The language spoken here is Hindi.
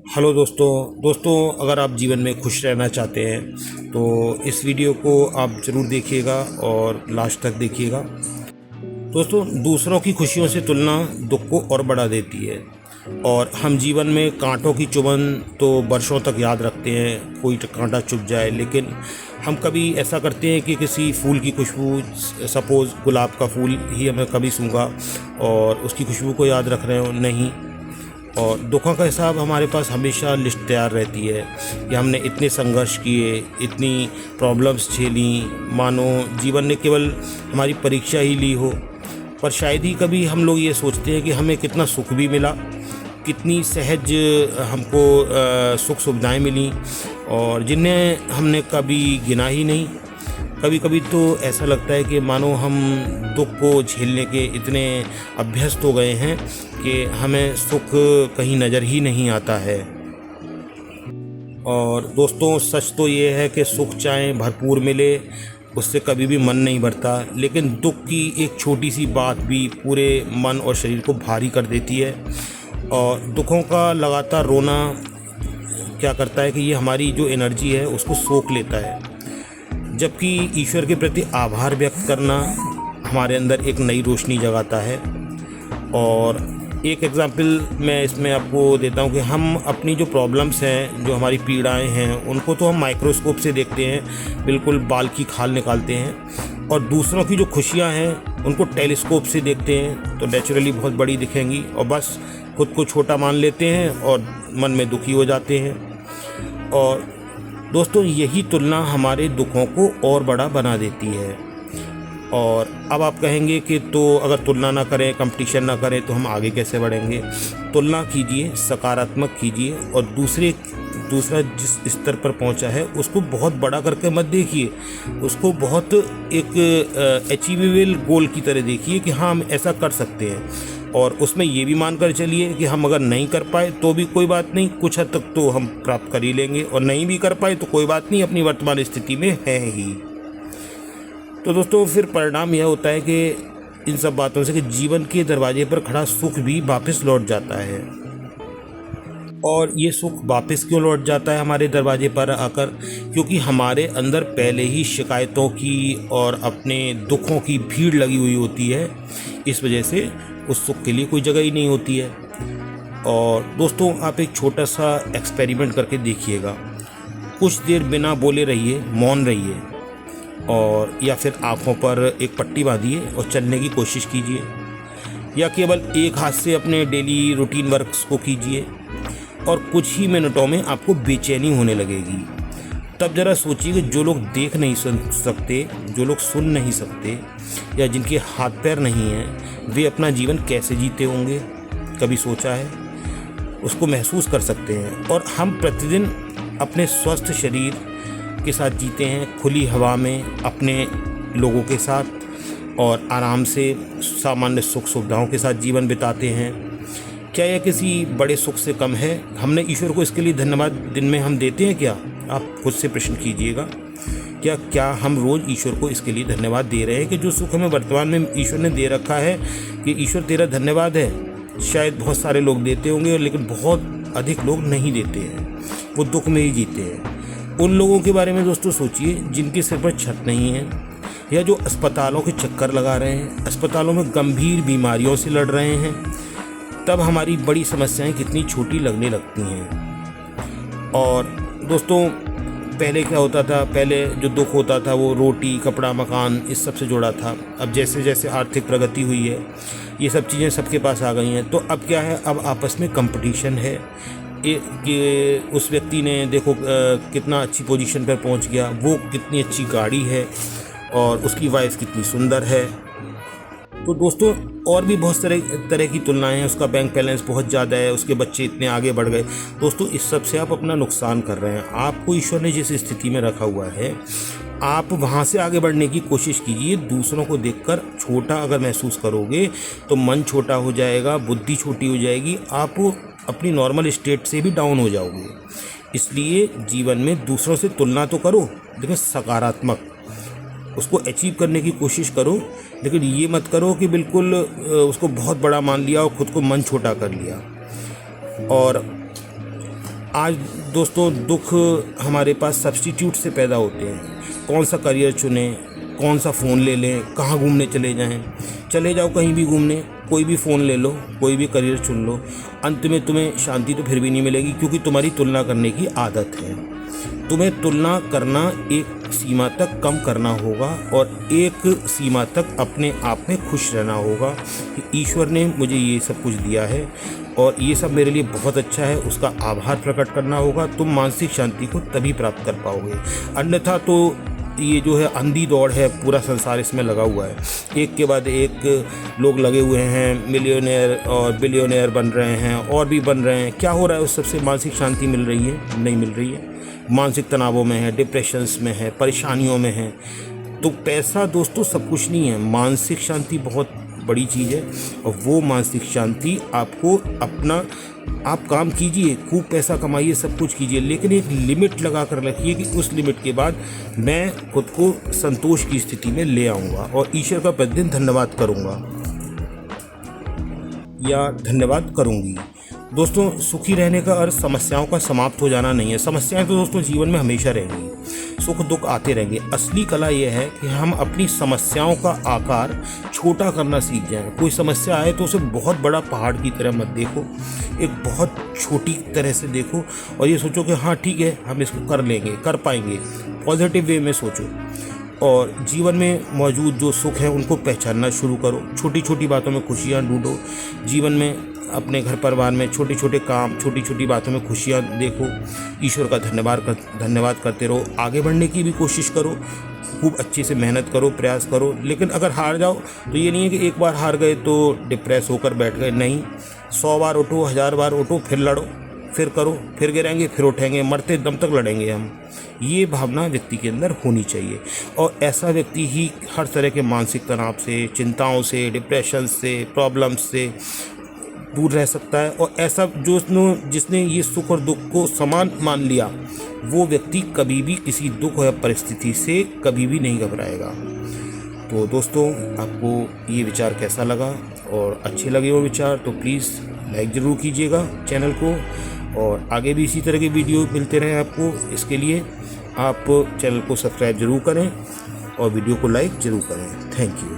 हेलो दोस्तों अगर आप जीवन में खुश रहना चाहते हैं तो इस वीडियो को आप ज़रूर देखिएगा और लास्ट तक देखिएगा। दोस्तों, दूसरों की खुशियों से तुलना दुख को और बढ़ा देती है और हम जीवन में कांटों की चुभन तो वर्षों तक याद रखते हैं, कोई कांटा चुभ जाए, लेकिन हम कभी ऐसा करते हैं कि किसी फूल की खुशबू, सपोज़ गुलाब का फूल ही हमें कभी सूंघा और उसकी खुशबू को याद रख रहे हो, नहीं। और दुखों का हिसाब हमारे पास हमेशा लिस्ट तैयार रहती है कि हमने इतने संघर्ष किए, इतनी प्रॉब्लम्स झेली, मानो जीवन ने केवल हमारी परीक्षा ही ली हो। पर शायद ही कभी हम लोग ये सोचते हैं कि हमें कितना सुख भी मिला, कितनी सहज हमको सुख सुविधाएं मिली और जिन्हें हमने कभी गिना ही नहीं। कभी कभी तो ऐसा लगता है कि मानो हम दुख को झेलने के इतने अभ्यस्त हो गए हैं कि हमें सुख कहीं नज़र ही नहीं आता है। और दोस्तों, सच तो ये है कि सुख चाहे भरपूर मिले, उससे कभी भी मन नहीं भरता, लेकिन दुख की एक छोटी सी बात भी पूरे मन और शरीर को भारी कर देती है। और दुखों का लगातार रोना क्या करता है कि ये हमारी जो एनर्जी है उसको सोख लेता है, जबकि ईश्वर के प्रति आभार व्यक्त करना हमारे अंदर एक नई रोशनी जगाता है। और एक एग्जाम्पल मैं इसमें आपको देता हूँ कि हम अपनी जो प्रॉब्लम्स हैं, जो हमारी पीड़ाएं हैं, उनको तो हम माइक्रोस्कोप से देखते हैं, बिल्कुल बाल की खाल निकालते हैं, और दूसरों की जो खुशियाँ हैं उनको टेलीस्कोप से देखते हैं तो नेचुरली बहुत बड़ी दिखेंगी, और बस खुद को छोटा मान लेते हैं और मन में दुखी हो जाते हैं। और दोस्तों, यही तुलना हमारे दुखों को और बड़ा बना देती है। और अब आप कहेंगे कि तो अगर तुलना ना करें, कंपटीशन ना करें, तो हम आगे कैसे बढ़ेंगे? तुलना कीजिए, सकारात्मक कीजिए, और दूसरा जिस स्तर पर पहुंचा है उसको बहुत बड़ा करके मत देखिए, उसको बहुत एक अचीवेबल गोल की तरह देखिए कि हाँ, हम ऐसा कर सकते हैं। और उसमें ये भी मानकर चलिए कि हम अगर नहीं कर पाए तो भी कोई बात नहीं, कुछ हद तक तो हम प्राप्त कर ही लेंगे, और नहीं भी कर पाए तो कोई बात नहीं, अपनी वर्तमान स्थिति में है ही। तो दोस्तों, फिर परिणाम यह होता है कि इन सब बातों से कि जीवन के दरवाजे पर खड़ा सुख भी वापस लौट जाता है। और ये सुख वापस क्यों लौट जाता है हमारे दरवाजे पर आकर? क्योंकि हमारे अंदर पहले ही शिकायतों की और अपने दुखों की भीड़ लगी हुई होती है, इस वजह से उस सुख के लिए कोई जगह ही नहीं होती है। और दोस्तों, आप एक छोटा सा एक्सपेरिमेंट करके देखिएगा। कुछ देर बिना बोले रहिए, मौन रहिए, और या फिर आँखों पर एक पट्टी बांधिए और चलने की कोशिश कीजिए, या केवल एक हाथ से अपने डेली रूटीन वर्क्स को कीजिए, और कुछ ही मिनटों में आपको बेचैनी होने लगेगी। तब ज़रा सोचिए कि जो लोग देख नहीं सुन सकते, जो लोग सुन नहीं सकते, या जिनके हाथ पैर नहीं हैं, वे अपना जीवन कैसे जीते होंगे? कभी सोचा है? उसको महसूस कर सकते हैं। और हम प्रतिदिन अपने स्वस्थ शरीर के साथ जीते हैं, खुली हवा में, अपने लोगों के साथ, और आराम से सामान्य सुख सुविधाओं के साथ जीवन बिताते हैं। क्या यह किसी बड़े सुख से कम है? हमने ईश्वर को इसके लिए धन्यवाद दिन में हम देते हैं क्या? आप खुद से प्रश्न कीजिएगा, क्या हम रोज़ ईश्वर को इसके लिए धन्यवाद दे रहे हैं कि जो सुख हमें वर्तमान में ईश्वर ने दे रखा है, कि ईश्वर तेरा धन्यवाद है? शायद बहुत सारे लोग देते होंगे, लेकिन बहुत अधिक लोग नहीं देते हैं, वो दुख में ही जीते हैं। उन लोगों के बारे में दोस्तों सोचिए जिनके सिर पर छत नहीं है, या जो अस्पतालों के चक्कर लगा रहे हैं, अस्पतालों में गंभीर बीमारियों से लड़ रहे हैं। तब हमारी बड़ी समस्याएं कितनी छोटी लगने लगती हैं। और दोस्तों, पहले क्या होता था? पहले जो दुख होता था वो रोटी, कपड़ा, मकान, इस सब से जुड़ा था। अब जैसे जैसे आर्थिक प्रगति हुई है, ये सब चीज़ें सबके पास आ गई हैं, तो अब क्या है? अब आपस में कंपटीशन है कि उस व्यक्ति ने देखो कितना अच्छी पोजीशन पर पहुंच गया, वो कितनी अच्छी गाड़ी है, और उसकी वाइफ कितनी सुंदर है। तो दोस्तों, और भी बहुत तरह की तुलनाएं हैं। उसका बैंक बैलेंस बहुत ज़्यादा है, उसके बच्चे इतने आगे बढ़ गए। दोस्तों, इस सब से आप अपना नुकसान कर रहे हैं। आपको ईश्वर ने जिस स्थिति में रखा हुआ है, आप वहाँ से आगे बढ़ने की कोशिश कीजिए। दूसरों को देखकर छोटा अगर महसूस करोगे तो मन छोटा हो जाएगा, बुद्धि छोटी हो जाएगी, आप अपनी नॉर्मल स्टेट से भी डाउन हो जाओगे। इसलिए जीवन में दूसरों से तुलना तो करो, लेकिन सकारात्मक, उसको अचीव करने की कोशिश करो, लेकिन ये मत करो कि बिल्कुल उसको बहुत बड़ा मान लिया और ख़ुद को मन छोटा कर लिया। और आज दोस्तों दुख हमारे पास सब्स्टिट्यूट से पैदा होते हैं। कौन सा करियर चुनें, कौन सा फ़ोन ले लें, कहाँ घूमने चले जाएं। चले जाओ कहीं भी घूमने, कोई भी फ़ोन ले लो, कोई भी करियर चुन लो, अंत में तुम्हें शांति तो फिर भी नहीं मिलेगी, क्योंकि तुम्हारी तुलना करने की आदत है। तुम्हें तुलना करना एक सीमा तक कम करना होगा और एक सीमा तक अपने आप में खुश रहना होगा कि ईश्वर ने मुझे ये सब कुछ दिया है और ये सब मेरे लिए बहुत अच्छा है, उसका आभार प्रकट करना होगा। तुम मानसिक शांति को तभी प्राप्त कर पाओगे, अन्यथा तो ये जो है अंधी दौड़ है, पूरा संसार इसमें लगा हुआ है। एक के बाद एक लोग लगे हुए हैं, मिलियनेयर और बिलियनेयर बन रहे हैं और भी बन रहे हैं। क्या हो रहा है? उस सबसे मानसिक शांति मिल रही है? नहीं मिल रही है। मानसिक तनावों में है, डिप्रेशंस में है, परेशानियों में है। तो पैसा दोस्तों सब कुछ नहीं है, मानसिक शांति बहुत बड़ी चीज़ है। और वो मानसिक शांति आपको अपना, आप काम कीजिए, खूब पैसा कमाइए, सब कुछ कीजिए, लेकिन एक लिमिट लगा कर रखिए कि उस लिमिट के बाद मैं खुद को संतोष की स्थिति में ले आऊँगा और ईश्वर का प्रतिदिन धन्यवाद करूँगा या धन्यवाद करूँगी। दोस्तों सुखी रहने का अर्थ समस्याओं का समाप्त हो जाना नहीं है। समस्याएं तो दोस्तों जीवन में हमेशा रहेंगी, सुख दुख आते रहेंगे। असली कला यह है कि हम अपनी समस्याओं का आकार छोटा करना सीख जाएं। कोई समस्या आए तो उसे बहुत बड़ा पहाड़ की तरह मत देखो, एक बहुत छोटी तरह से देखो और ये सोचो कि हाँ ठीक है, हम इसको कर लेंगे, कर पाएंगे। पॉजिटिव वे में सोचो और जीवन में मौजूद जो सुख है उनको पहचानना शुरू करो। छोटी छोटी बातों में खुशियाँ ढूंढो। जीवन में अपने घर परिवार में छोटे छोटे काम, छोटी छोटी बातों में खुशियाँ देखो। ईश्वर का धन्यवाद करते रहो। आगे बढ़ने की भी कोशिश करो, खूब अच्छे से मेहनत करो, प्रयास करो। लेकिन अगर हार जाओ तो ये नहीं है कि एक बार हार गए तो डिप्रेस होकर बैठ गए। नहीं, 100 बार उठो, 1000 बार उठो, फिर लड़ो, फिर करो, फिर गिरेंगे, फिर उठेंगे, मरते दम तक लड़ेंगे हम। ये भावना व्यक्ति के अंदर होनी चाहिए और ऐसा व्यक्ति ही हर तरह के मानसिक तनाव से, चिंताओं से, डिप्रेशन से, प्रॉब्लम्स से दूर रह सकता है। और ऐसा जिसने ये सुख और दुख को समान मान लिया, वो व्यक्ति कभी भी किसी दुख या परिस्थिति से कभी भी नहीं घबराएगा। तो दोस्तों आपको ये विचार कैसा लगा और अच्छे लगे वो विचार तो प्लीज़ लाइक ज़रूर कीजिएगा चैनल को, और आगे भी इसी तरह के वीडियो मिलते रहें आपको। इसके लिए आप चैनल को सब्सक्राइब ज़रूर करें और वीडियो को लाइक ज़रूर करें। Thank you.